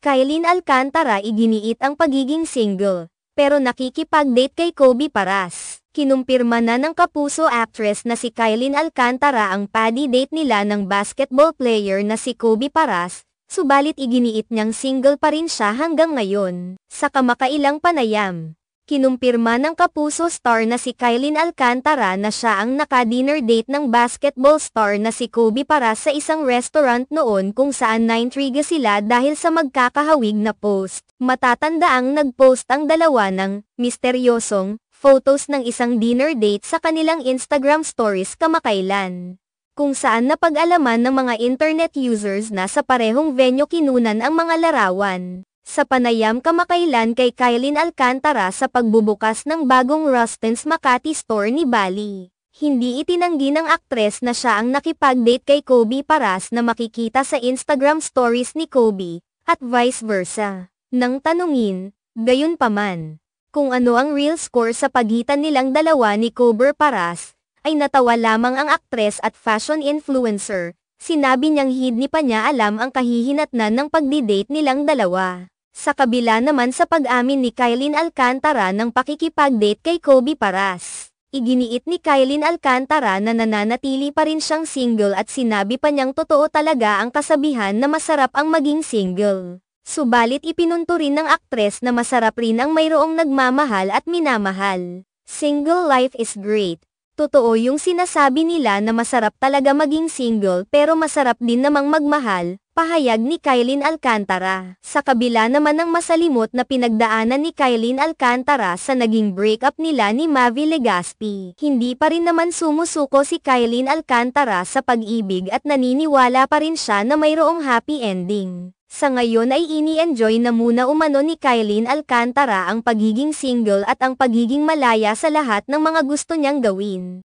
Kylene Alcantara iginiit ang pagiging single, pero nakikipag-date kay Kobe Paras. Kinumpirma na ng kapuso actress na si Kylene Alcantara ang paddy date nila ng basketball player na si Kobe Paras, subalit iginiit niyang single pa rin siya hanggang ngayon. Sa kamakailang panayam, kinumpirma ng kapuso star na si Kylene Alcantara na siya ang naka-dinner date ng basketball star na si Kobe Paras sa isang restaurant noon kung saan naintriga sila dahil sa magkakahawig na post. Matatandaang nag-post ang dalawa ng misteryosong photos ng isang dinner date sa kanilang Instagram stories kamakailan, kung saan napag-alaman ng mga internet users na sa parehong venue kinunan ang mga larawan. Sa panayam kamakailan kay Kylene Alcantara sa pagbubukas ng bagong Rustin's Makati store ni Bali, hindi itinanggi ng aktres na siya ang nakipag-date kay Kobe Paras na makikita sa Instagram stories ni Kobe, at vice versa. Nang tanungin, gayunpaman, kung ano ang real score sa pagitan nilang dalawa ni Kobe Paras, ay natawa lamang ang aktres at fashion influencer. Sinabi niyang hindi pa niya alam ang kahihinatnan ng pagdi-date nilang dalawa. Sa kabila naman sa pag-amin ni Kylene Alcantara ng pakikipag-date kay Kobe Paras, iginiit ni Kylene Alcantara na nananatili pa rin siyang single at sinabi pa niyang totoo talaga ang kasabihan na masarap ang maging single. Subalit ipinunto rin ng aktres na masarap rin ang mayroong nagmamahal at minamahal. Single life is great. Totoo yung sinasabi nila na masarap talaga maging single pero masarap din namang magmahal, pahayag ni Kylene Alcantara. Sa kabila naman ng masalimot na pinagdaanan ni Kylene Alcantara sa naging breakup nila ni Mavi Legaspi, hindi pa rin naman sumusuko si Kylene Alcantara sa pag-ibig at naniniwala pa rin siya na mayroong happy ending. Sa ngayon ay ini-enjoy na muna umano ni Kylene Alcantara ang pagiging single at ang pagiging malaya sa lahat ng mga gusto niyang gawin.